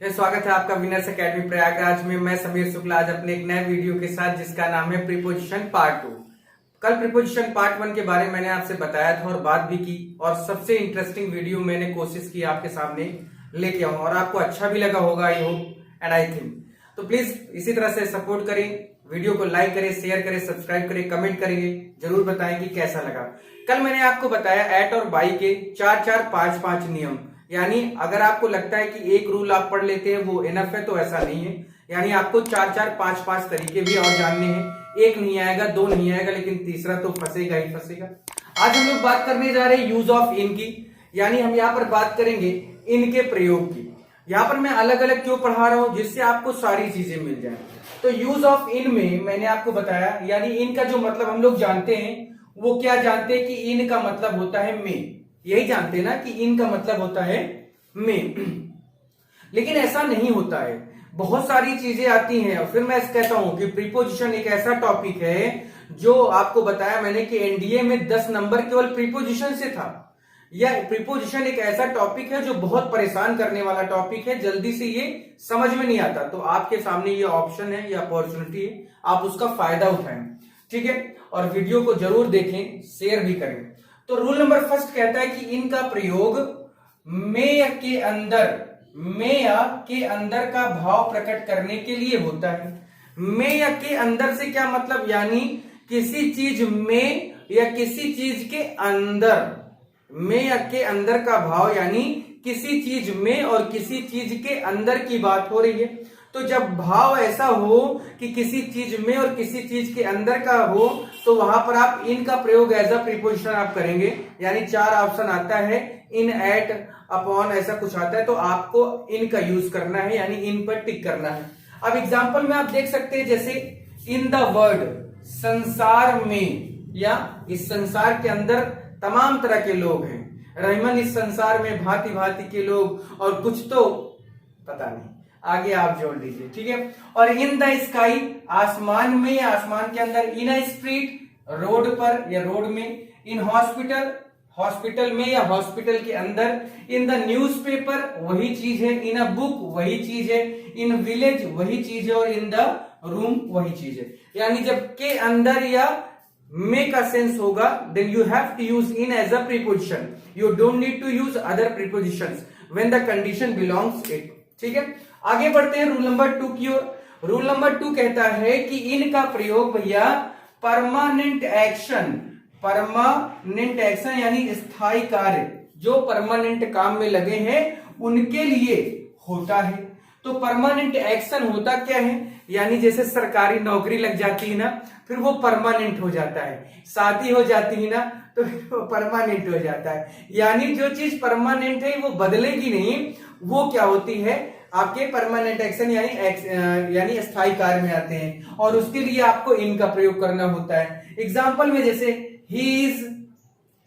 स्वागत है आपका विनर्स एकेडमी प्रयागराज में। मैं समीर शुक्ला आज अपने एक नए वीडियो के साथ, जिसका नाम है प्रीपोजिशन पार्ट 2। कल प्रीपोजिशन पार्ट 1 के बारे में मैंने आपसे बताया था और बात भी की, और सबसे इंटरेस्टिंग वीडियो मैंने कोशिश की आपके सामने लेके आऊं, और आपको अच्छा भी लगा होगा, I hope and I think. तो प्लीज इसी तरह से सपोर्ट करें, वीडियो को लाइक करें, शेयर करें, सब्सक्राइब करें, कमेंट करेंगे, जरूर बताएं कि कैसा लगा। कल मैंने आपको बताया एट और बाई के 4-4, 5-5 नियम। यानी अगर आपको लगता है कि एक रूल आप पढ़ लेते हैं वो इनफ है, तो ऐसा नहीं है। यानी आपको 4-4, 5-5 तरीके भी और जानने हैं। एक नहीं आएगा, दो नहीं आएगा, लेकिन तीसरा तो फंसेगा ही फंसेगा। आज हम लोग बात करने जा रहे हैं यूज ऑफ इन की। यानी हम यहाँ पर बात करेंगे इन के प्रयोग की। यहाँ पर मैं अलग अलग क्यों पढ़ा रहा हूं, जिससे आपको सारी चीजें मिल जाए। तो यूज ऑफ इन में मैंने आपको बताया, यानी इन का जो मतलब हम लोग जानते हैं, वो क्या जानते हैं कि इन का मतलब होता है में। यही जानते हैं ना कि इन का मतलब होता है में। लेकिन ऐसा नहीं होता है, बहुत सारी चीजें आती हैं। और फिर मैं कहता हूं कि प्रीपोजिशन एक ऐसा टॉपिक है जो आपको बताया मैंने कि एनडीए में 10 नंबर केवल प्रीपोजिशन से था। यह प्रीपोजिशन एक ऐसा टॉपिक है जो बहुत परेशान करने वाला टॉपिक है, जल्दी से ये समझ में नहीं आता। तो आपके सामने ये ऑप्शन है, ये अपॉर्चुनिटी है, आप उसका फायदा उठाएं, ठीक है। और वीडियो को जरूर देखें, शेयर भी करें। तो रूल नंबर फर्स्ट कहता है कि इनका प्रयोग में के अंदर का भाव प्रकट करने के लिए होता है। में या के अंदर से क्या मतलब, यानी किसी चीज में या किसी चीज के अंदर। में या के अंदर का भाव यानी किसी चीज में और किसी चीज के अंदर की बात हो रही है। तो जब भाव ऐसा हो कि किसी चीज में और किसी चीज के अंदर का हो, तो वहां पर आप इन का प्रयोग एज अ प्रीपोजिशन आप करेंगे। यानी 4 ऑप्शन आता है, इन, एट, अपॉन, ऐसा कुछ आता है, तो आपको इन का यूज करना है, यानी इन पर टिक करना है। अब एग्जांपल में आप देख सकते हैं, जैसे इन द वर्ल्ड, संसार में, या इस संसार के अंदर तमाम तरह के लोग हैं। रहमान, इस संसार में भांति भांति के लोग, और कुछ तो पता नहीं, आगे आप जोड़ लीजिए, ठीक है। और इन द स्काई, आसमान में या आसमान के अंदर। इन अ स्ट्रीट, रोड पर या रोड में। इन हॉस्पिटल, हॉस्पिटल में या हॉस्पिटल के अंदर। इन द न्यूज़पेपर, वही चीज है। इन अ बुक, वही चीज है। इन विलेज, वही चीज है। और इन द रूम, वही चीज है। यानी जब के अंदर या में का सेंस होगा, then you have to use in as a preposition. You don't need to use other prepositions when the condition belongs it. ठीक है, आगे बढ़ते हैं रूल नंबर 2 की ओर। रूल नंबर 2 कहता है कि इन का प्रयोग भैया परमानेंट एक्शन, परमानेंट एक्शन यानी स्थायी कार्य, जो परमानेंट काम में लगे हैं उनके लिए होता है। तो परमानेंट एक्शन होता क्या है, यानी जैसे सरकारी नौकरी लग जाती है ना, फिर वो परमानेंट हो जाता है। शादी हो जाती है ना, तो वो परमानेंट हो जाता है। यानी जो चीज परमानेंट है वो बदलेगी नहीं, वो क्या होती है, आपके परमानेंट एक्शन यानी स्थायी कार्य में आते हैं। और उसके लिए आपको इन का प्रयोग करना होता है। एग्जाम्पल में जैसे he is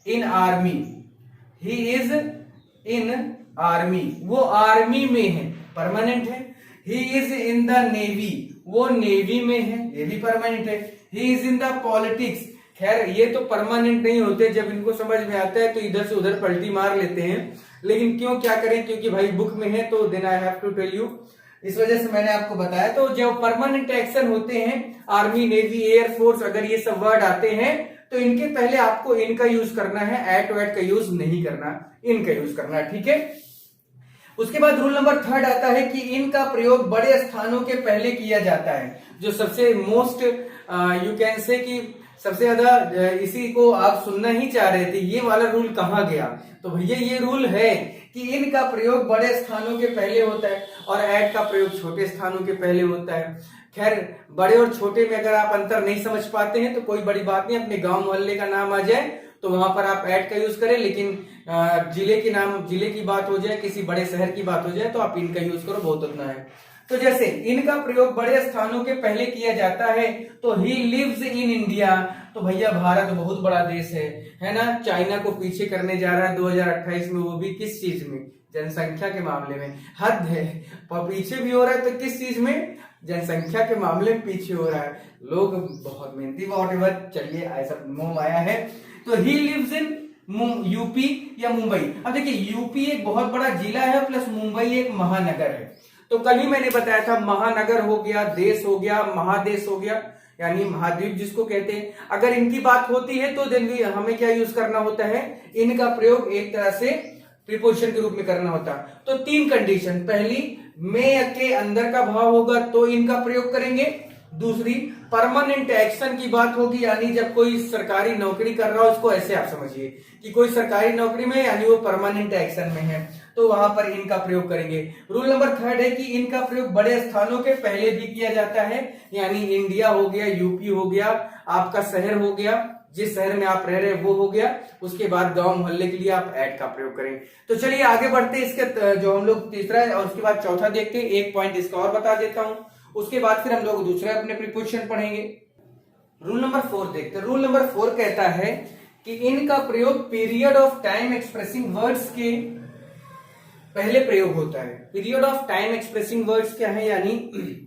in army, he is in army, वो आर्मी में है, परमानेंट है। He is in the navy, वो नेवी में है, ये भी परमानेंट है। He is in the politics, खैर ये तो परमानेंट नहीं होते, जब इनको समझ में आता है तो इधर से उधर पलटी मार लेते हैं। लेकिन क्यों, क्या करें, क्योंकि भाई बुक में है, तो then I have to tell you, इस वजह से मैंने आपको बताया। तो जब परमानेंट एक्शन होते हैं, आर्मी, नेवी, एयर फोर्स, अगर ये सब वर्ड आते हैं, तो इनके पहले आपको इनका यूज करना है, एट वेट का यूज नहीं करना, इनका यूज करना है, ठीक है। उसके बाद रूल नंबर 3 आता है कि इनका प्रयोग बड़े स्थानों के पहले किया जाता है। जो सबसे मोस्ट यू कैन से कि सबसे ज्यादा इसी को आप सुनना ही चाह रहे थे, ये वाला रूल कहाँ गया। तो भैया ये रूल है कि इन का प्रयोग बड़े स्थानों के पहले होता है, और एट का प्रयोग छोटे स्थानों के पहले होता है। खैर बड़े और छोटे में अगर आप अंतर नहीं समझ पाते हैं तो कोई बड़ी बात नहीं, अपने गांव मोहल्ले का नाम आ जाए तो वहां पर आप ऐड का यूज करें। लेकिन जिले की बात हो जाए, किसी बड़े शहर की बात हो जाए, तो आप इनका यूज करो, बहुत उतना है। तो जैसे इनका प्रयोग बड़े स्थानों के पहले किया जाता है, तो ही लिव्स इन इंडिया, तो भैया भारत बहुत बड़ा देश है ना। चाइना को पीछे करने जा रहा है 2028 में, वो भी किस चीज में, जनसंख्या के मामले में। हद है, पीछे भी हो रहा है तो किस चीज में, जनसंख्या के मामले में पीछे हो रहा है। लोग बहुत मेहनती, वॉट, चलिए ऐसा मुंह आया है। तो ही लिव्स इन यूपी या मुंबई। अब देखिए यूपी एक बहुत बड़ा जिला है, प्लस मुंबई एक महानगर है। तो कल ही मैंने बताया था महानगर हो गया, देश हो गया, महादेश हो गया, यानी महाद्वीप जिसको कहते हैं। अगर इनकी बात होती है तो देन भी हमें क्या यूज करना होता है, इनका प्रयोग एक तरह से प्रीपोजिशन के रूप में करना होता है। तो 3 कंडीशन, पहली में के अंदर का भाव होगा तो इनका प्रयोग करेंगे, दूसरी परमानेंट एक्शन की बात होगी, यानी जब कोई सरकारी नौकरी कर रहा हो, उसको ऐसे आप समझिए कि कोई सरकारी नौकरी में यानी वो परमानेंट एक्शन में है, तो वहां पर इनका प्रयोग करेंगे। रूल नंबर 3 है कि इनका प्रयोग बड़े स्थानों के पहले भी किया जाता है, यानी इंडिया हो गया, यूपी हो गया, आपका शहर हो गया, जिस शहर में आप रह रहे हैं वो हो गया, उसके बाद गांव मोहल्ले के लिए आप एट का प्रयोग करेंगे। तो चलिए आगे बढ़ते हैं, इसके जो हम लोग तीसरा है और उसके बाद चौथा देखते हैं। एक पॉइंट इसका और बता देता हूं, उसके बाद फिर हम लोग दूसरा अपने प्रीपोजिशन पढ़ेंगे। रूल नंबर 4 देखते हैं। रूल नंबर 4 कहता है कि इनका प्रयोग period of time expressing words के पहले प्रयोग होता है। Period of time expressing words क्या है, यानी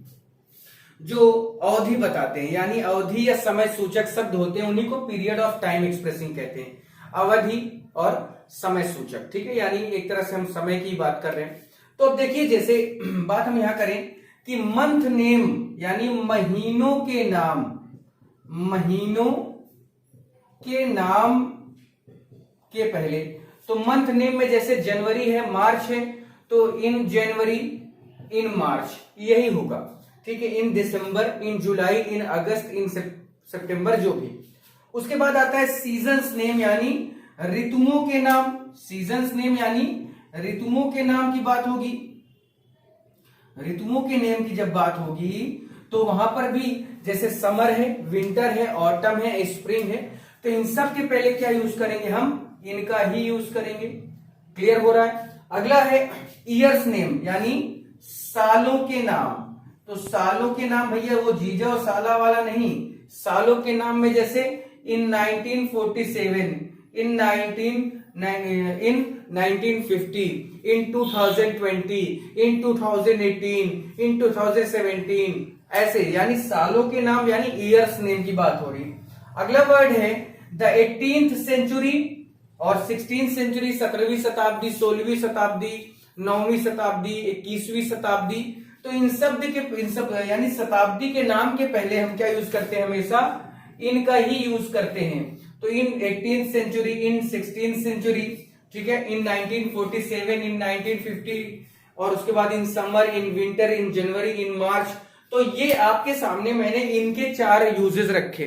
जो अवधि बताते हैं, यानी अवधि या समय सूचक शब्द होते हैं, उन्हीं को पीरियड ऑफ टाइम एक्सप्रेसिंग कहते हैं, अवधि और समय सूचक। ठीक है, यानी एक तरह से हम समय की बात कर रहे हैं। तो अब देखिए, जैसे बात हम यहां करें कि मंथ नेम यानी महीनों के नाम, महीनों के नाम के पहले, तो मंथ नेम में जैसे जनवरी है, मार्च है, तो इन जनवरी, इन मार्च, यही होगा। ठीक है, इन दिसंबर, इन जुलाई, इन अगस्त, इन सितंबर, जो भी। उसके बाद आता है सीजन्स नेम यानी ऋतुओं के नाम। सीजन्स नेम यानी ऋतुओं के नाम की बात होगी। ऋतुओं के नेम की जब बात होगी तो वहां पर भी जैसे समर है, विंटर है, ऑटम है, स्प्रिंग है, तो इन सब के पहले क्या यूज करेंगे हम, इनका ही यूज करेंगे। क्लियर हो रहा है। अगला है ईयर्स नेम यानी सालों के नाम। तो सालों के नाम भैया वो जीजा और साला वाला नहीं, सालों के नाम में जैसे इन 1947, इन 1950, इन 2020, इन 2018, इन 2017, ऐसे, यानी सालों के नाम यानी ईयर्स नेम की बात हो रही है। अगला वर्ड है द 18th सेंचुरी और 16th सेंचुरी, 17वीं शताब्दी, 16वीं शताब्दी, 9वीं शताब्दी, 21वीं शताब्दी। तो इन सब यानी शताब्दी के नाम के पहले हम क्या यूज करते हैं, हमेशा इनका ही यूज करते हैं। तो इन 18th सेंचुरी, इन 16th सेंचुरी, ठीक है, इन 1947, इन 1950, और उसके बाद इन समर, इन विंटर, इन जनवरी, इन मार्च। तो ये आपके सामने मैंने इनके 4 यूजेस रखे।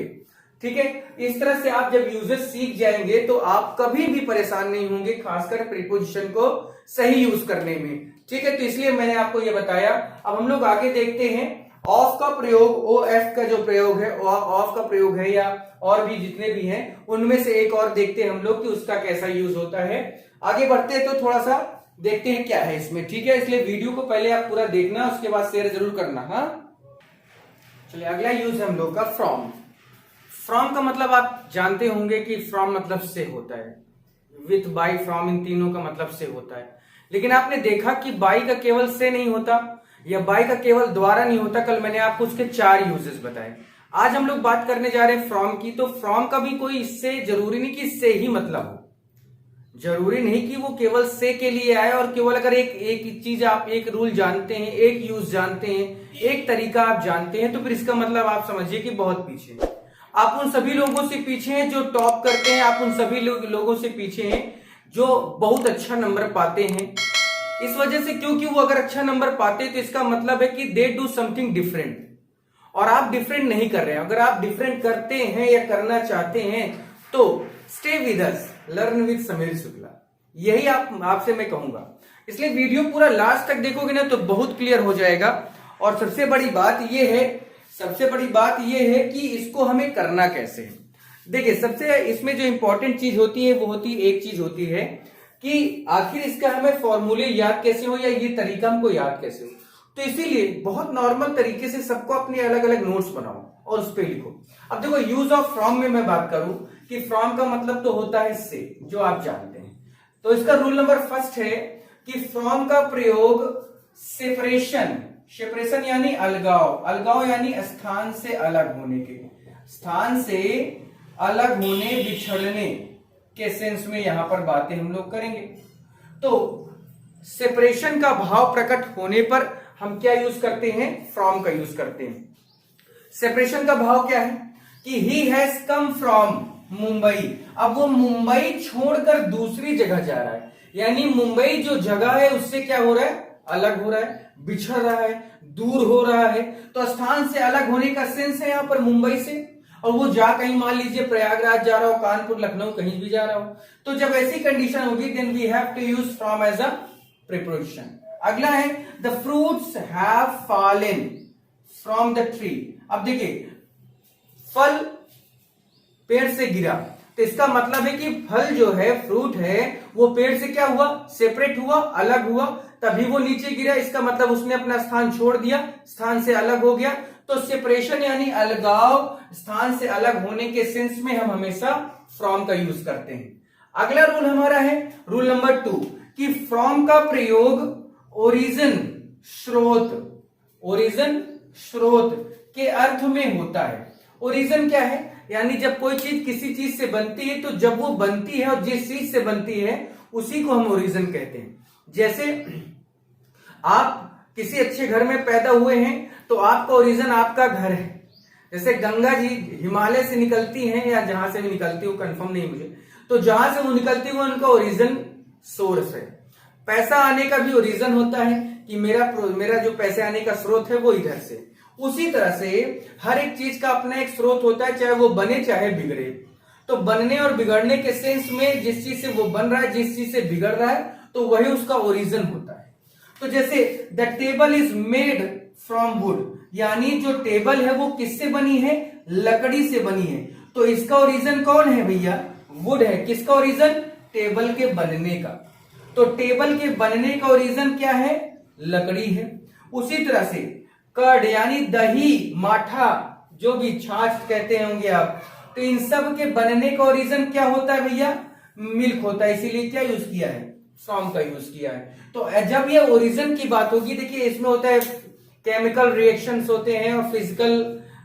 ठीक है, इस तरह से आप जब यूजेस सीख जाएंगे तो आप कभी भी परेशान नहीं होंगे, खासकर प्रीपोजिशन को सही यूज करने में। ठीक है, तो इसलिए मैंने आपको ये बताया। अब हम लोग आगे देखते हैं ऑफ का प्रयोग। ओ एफ का जो प्रयोग है, ऑफ का प्रयोग है, या और भी जितने भी हैं उनमें से एक और देखते हैं हम लोग कि उसका कैसा यूज होता है। आगे बढ़ते हैं तो थोड़ा सा देखते हैं क्या है इसमें। ठीक है, इसलिए वीडियो को पहले आप पूरा देखना, उसके बाद शेयर जरूर करना। हाँ, चलिए अगला यूज है हम लोग का फ्रॉम। फ्रॉम का मतलब आप जानते होंगे कि फ्रॉम मतलब से होता है, विथ, बाय, फ्रॉम, इन तीनों का मतलब से होता है। लेकिन आपने देखा कि बाय का केवल से नहीं होता या बाय का केवल द्वारा नहीं होता। कल मैंने आपको उसके 4 यूजेस बताए। आज हम लोग बात करने जा रहे हैं फ्रॉम की। तो फ्रॉम का भी कोई इससे जरूरी नहीं कि इससे ही मतलब हो, जरूरी नहीं कि वो केवल से के लिए आए। और केवल अगर एक चीज आप, एक रूल जानते हैं, एक यूज जानते हैं, एक तरीका आप जानते हैं, तो फिर इसका मतलब आप समझिए कि बहुत पीछे। आप उन सभी लोगों से पीछे हैं जो टॉप करते हैं, आप उन सभी लोगों से पीछे हैं जो बहुत अच्छा नंबर पाते हैं। इस वजह से, क्योंकि वो अगर अच्छा नंबर पाते हैं तो इसका मतलब है कि दे डू समथिंग डिफरेंट, और आप डिफरेंट नहीं कर रहे हैं। अगर आप डिफरेंट करते हैं या करना चाहते हैं तो stay with us, learn with Sameer Shukla, यही आपसे मैं कहूंगा। इसलिए वीडियो पूरा लास्ट तक देखोगे ना तो बहुत क्लियर हो जाएगा। और सबसे बड़ी बात यह है कि इसको हमें करना कैसे है। देखिए, सबसे इसमें जो इंपॉर्टेंट चीज होती है वो एक चीज होती है कि आखिर इसका हमें फॉर्मूले याद कैसे हो, या ये तरीका हमको याद कैसे हो। तो इसीलिए बहुत नॉर्मल तरीके से सबको अपने अलग अलग नोट्स बनाओ और उस पर लिखो। अब देखो, यूज ऑफ फ्रॉम में मैं बात करूं कि फ्रॉम का मतलब तो होता है से, जो आप जानते हैं। तो इसका रूल नंबर 1 है कि फ्रॉम का प्रयोग सेपरेशन यानी अलगाव यानी स्थान से अलग होने के, स्थान से अलग होने, बिछड़ने के सेंस में यहां पर बातें हम लोग करेंगे। तो सेपरेशन का भाव प्रकट होने पर हम क्या यूज करते हैं, फ्रॉम का यूज करते हैं। सेपरेशन का भाव क्या है कि he has come from Mumbai. अब वो मुंबई छोड़कर दूसरी जगह जा रहा है, यानी मुंबई जो जगह है उससे क्या हो रहा है, अलग हो रहा है, बिछड़ रहा है, दूर हो रहा है। तो स्थान से अलग होने का सेंस है यहां पर मुंबई से। और वो जा कहीं मान लीजिए प्रयागराज जा रहा हो, कानपुर, लखनऊ, कहीं भी जा रहा हो, तो जब ऐसी कंडीशन होगी then we have to use from as a preposition. अगला है the fruits have fallen from the tree. अब देखिए फल पेड़ से गिरा, तो इसका मतलब है कि फल जो है, फ्रूट है, वो पेड़ से क्या हुआ, सेपरेट हुआ, अलग हुआ, तभी वो नीचे गिरा। इसका मतलब उसने अपना स्थान छोड़ दिया, स्थान से अलग हो गया। तो सेपरेशन यानी अलगाव, स्थान से अलग होने के सेंस में हम हमेशा फ्रॉम का यूज करते हैं। अगला रूल हमारा है रूल नंबर 2 कि फ्रॉम का प्रयोग ओरिजिन, स्रोत के अर्थ में होता है। ओरिजिन क्या है, यानी जब कोई चीज किसी चीज से बनती है, तो जब वो बनती है और जिस चीज से बनती है उसी को हम ओरिजिन कहते हैं। जैसे आप किसी अच्छे घर में पैदा हुए हैं तो आपका ओरिजिन आपका घर है। जैसे गंगा जी हिमालय से निकलती हैं या जहां से भी निकलती हो, कंफर्म नहीं मुझे, तो जहां से वो निकलती है उनका ओरिजिन सोर्स है। पैसा आने का भी ओरिजिन होता है कि मेरा जो पैसे आने का स्रोत है वो इधर से। उसी तरह से हर एक चीज का अपना एक स्रोत होता है, चाहे वो बने चाहे बिगड़े। तो बनने और बिगड़ने के सेंस में जिस चीज से वो बन रहा है, जिस चीज से बिगड़ रहा है, तो वही उसका ओरिजिन होता है। तो जैसे the table is made from would, यानी जो टेबल है वो किससे बनी है, लकड़ी से बनी है। तो इसका ओरिजिन कौन है भैया, वुड है। किसका ओरिजिन, टेबल के बनने का। तो टेबल के बनने का ओरिजिन क्या है, लकड़ी है। उसी तरह से कर्ड यानी दही, माठा, जो भी छाछ कहते होंगे आप, तो इन सब के बनने का ओरिजिन क्या होता है भैया, मिल्क होता है। इसीलिए क्या यूज किया है, फ्रॉम का यूज किया है। तो जब ये ओरिजिन की बात होगी, देखिए इसमें होता है केमिकल रिएक्शंस होते हैं और फिजिकल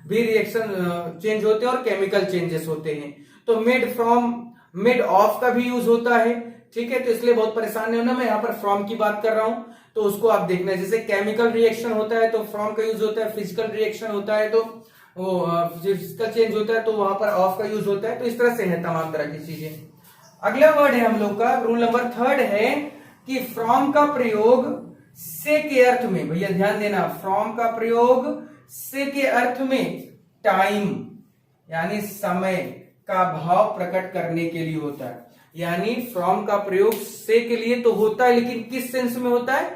भी रिएक्शन चेंज होते हैं और केमिकल चेंजेस होते हैं। तो मेड फ्रॉम, मेड ऑफ का भी यूज होता है, ठीक है। तो इसलिए बहुत परेशान नहीं होना, मैं यहाँ पर फ्रॉम की बात कर रहा हूं, तो उसको आप देखना है। जैसे केमिकल रिएक्शन होता है तो फ्रॉम का यूज होता है, फिजिकल रिएक्शन होता है तो वो फिजिकल चेंज होता है तो वहां पर ऑफ का यूज होता है। तो इस तरह से है तमाम तरह की चीजें। अगला वर्ड है हम लोग का रूल नंबर 3 है कि फ्रॉम का प्रयोग से के अर्थ में, भैया ध्यान देना, फ्रॉम का प्रयोग से के अर्थ में टाइम यानी समय का भाव प्रकट करने के लिए होता है। यानी फ्रॉम का प्रयोग से के लिए तो होता है, लेकिन किस सेंस में होता है,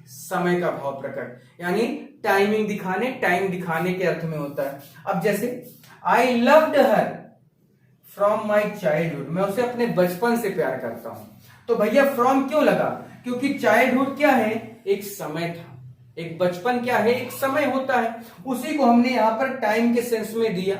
समय का भाव प्रकट, यानी टाइमिंग दिखाने, टाइम दिखाने के अर्थ में होता है। अब जैसे I loved her from my childhood, मैं उसे अपने बचपन से प्यार करता हूं। तो भैया फ्रॉम क्यों लगा, क्योंकि चाइल्डहुड क्या है, एक समय था, एक बचपन क्या है, एक समय होता है, उसी को हमने यहां पर टाइम के सेंस में दिया।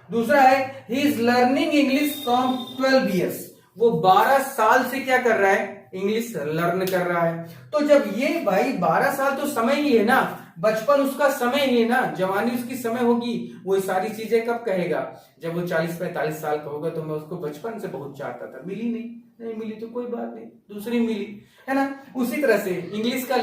दूसरा है he is learning English from 12 years, वो 12 साल से क्या कर रहा है, इंग्लिश लर्न कर रहा है। तो जब ये भाई 12 साल तो समय ही है ना, बचपन उसका समय ही है ना, जवानी उसकी समय होगी, वो सारी चीजें कब कहेगा, जब वो 40-45 साल का होगा। तो मैं उसको बचपन से बहुत चाहता था, मिली नहीं मिली तो कोई बात नहीं, दूसरी मिली, है ना। उसी तरह से इंग्लिश के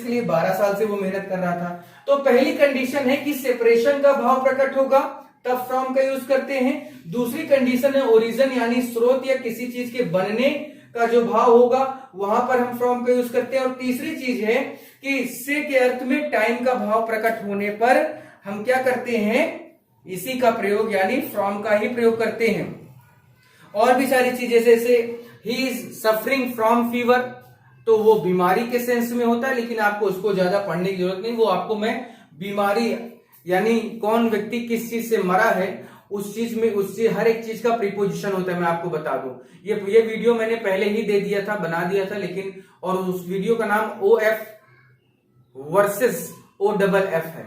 लिए 12 साल से वो मेहनत कर रहा था। तो पहली कंडीशन है कि सेपरेशन का भाव प्रकट होगा, तब फ्रॉम का यूज करते हैं। दूसरी कंडीशन है ओरिजिन यानी स्रोत या किसी चीज के बनने का जो भाव होगा, वहां पर हम फ्रॉम का यूज करते हैं। और तीसरी चीज है कि से के अर्थ में टाइम का भाव प्रकट होने पर हम क्या करते हैं, इसी का प्रयोग यानी फ्रॉम का ही प्रयोग करते हैं। और भी सारी चीजें जैसे he is suffering from fever, तो वो बीमारी के सेंस में होता है, लेकिन आपको उसको ज्यादा पढ़ने की जरूरत नहीं, वो आपको मैं बीमारी यानी कौन व्यक्ति किस चीज से मरा है उस चीज में, उससे हर एक चीज का प्रीपोजिशन होता है। मैं आपको बता दूं, ये वीडियो मैंने पहले ही दे दिया था, बना दिया था, लेकिन और उस वीडियो का नाम OF वर्सेस OFF है।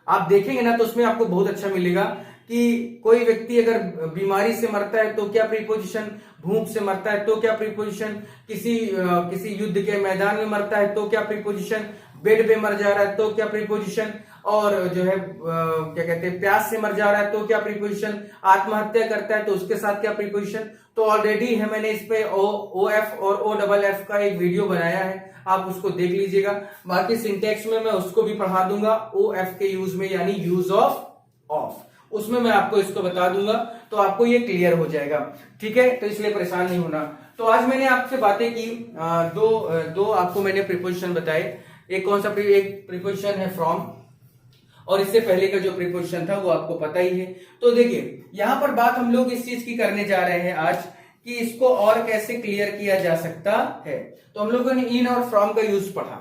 आप देखेंगे ना तो उसमें आपको बहुत अच्छा मिलेगा कि कोई व्यक्ति अगर बीमारी से मरता है तो क्या प्रीपोजिशन, भूख से मरता है तो क्या प्रीपोजिशन, किसी युद्ध के मैदान में मरता है तो क्या प्रीपोजिशन, बेड पे मर जा रहा है तो क्या प्रीपोजिशन, और जो है क्या कहते हैं प्यास से मर जा रहा है तो क्या प्रीपोजिशन, आत्महत्या करता है तो उसके साथ क्या प्रीपोजिशन। तो ऑलरेडी है मैंने इस पे ओ एफ और ओ डबल एफ का एक वीडियो बनाया है, आप उसको देख लीजिएगा। बाकी सिंटेक्स में मैं उसको भी पढ़ा दूंगा, ओ एफ के यूज में यानी यूज ऑफ उसमें मैं आपको इसको बता दूंगा, तो आपको ये क्लियर हो जाएगा। ठीक है, तो इसलिए परेशान नहीं होना। तो आज मैंने आपसे बातें की, दो आपको मैंने प्रीपोजिशन बताए। एक कौन सा एक प्रीपोजिशन है फ्रॉम, और इससे पहले का जो प्रीपोजिशन था वो आपको पता ही है। तो देखिए यहां पर बात हम लोग इस चीज की करने जा रहे हैं आज कि इसको और कैसे क्लियर किया जा सकता है। तो हम लोगों ने इन और फ्रॉम का यूज पढ़ा,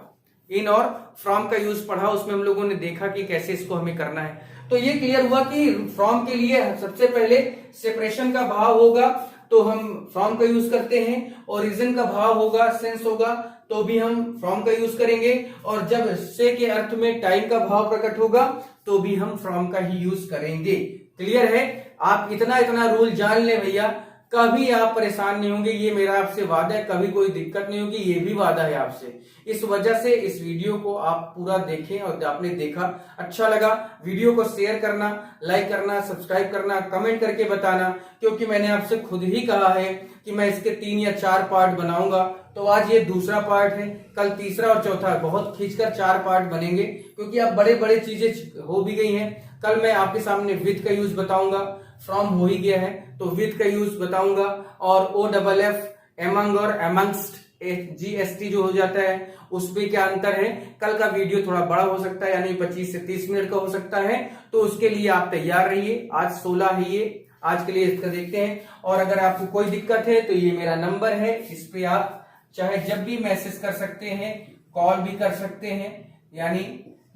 इन और फ्रॉम का यूज पढ़ा, उसमें हम लोगों ने देखा कि कैसे इसको हमें करना है। तो ये क्लियर हुआ कि फ्रॉम के लिए सबसे पहले सेपरेशन का भाव होगा तो हम फ्रॉम का यूज करते हैं, ओरिजिन का भाव होगा, सेंस होगा तो भी हम फ्रॉम का यूज करेंगे, और जब से के अर्थ में टाइम का भाव प्रकट होगा तो भी हम फ्रॉम का ही यूज करेंगे। क्लियर है, आप इतना रूल जान ले भैया, कभी आप परेशान नहीं होंगे, ये मेरा आपसे वादा है, कभी कोई दिक्कत नहीं होगी, ये भी वादा है आपसे। इस वजह से इस वीडियो को आप पूरा देखें, और आपने देखा अच्छा लगा वीडियो को शेयर करना, लाइक करना, सब्सक्राइब करना, कमेंट करके बताना, क्योंकि मैंने आपसे खुद ही कहा है कि मैं इसके 3 या 4 पार्ट बनाऊंगा। तो आज ये दूसरा पार्ट है, कल तीसरा और चौथा, बहुत खींचकर 4 पार्ट बनेंगे, क्योंकि अब बड़े चीजें हो भी गई हैं। कल मैं आपके सामने विद का यूज बताऊंगा, फ्रॉम हो ही गया है तो विद का यूज बताऊंगा, और ओ डबल एफ, एमंग और एमंगस्ट, जीएसटी जो हो जाता है उस पे क्या अंतर है। कल का वीडियो थोड़ा बड़ा हो सकता है, यानी 25 से 30 मिनट का हो सकता है, तो उसके लिए आप तैयार रहिए। आज 16 है ये, आज के लिए इसका देखते हैं। और अगर आपको कोई दिक्कत है तो ये मेरा नंबर है, इस पे आप चाहे जब भी मैसेज कर सकते हैं, कॉल भी कर सकते हैं, यानी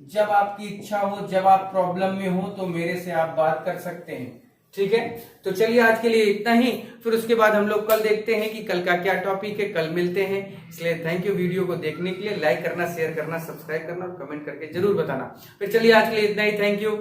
जब आपकी इच्छा हो, जब आप प्रॉब्लम में हो तो मेरे से आप बात कर सकते हैं। ठीक है, तो चलिए आज के लिए इतना ही, फिर उसके बाद हम लोग कल देखते हैं कि कल का क्या टॉपिक है, कल मिलते हैं। इसलिए थैंक यू वीडियो को देखने के लिए, लाइक करना, शेयर करना, सब्सक्राइब करना और कमेंट करके जरूर बताना। फिर चलिए आज के लिए इतना ही, थैंक यू।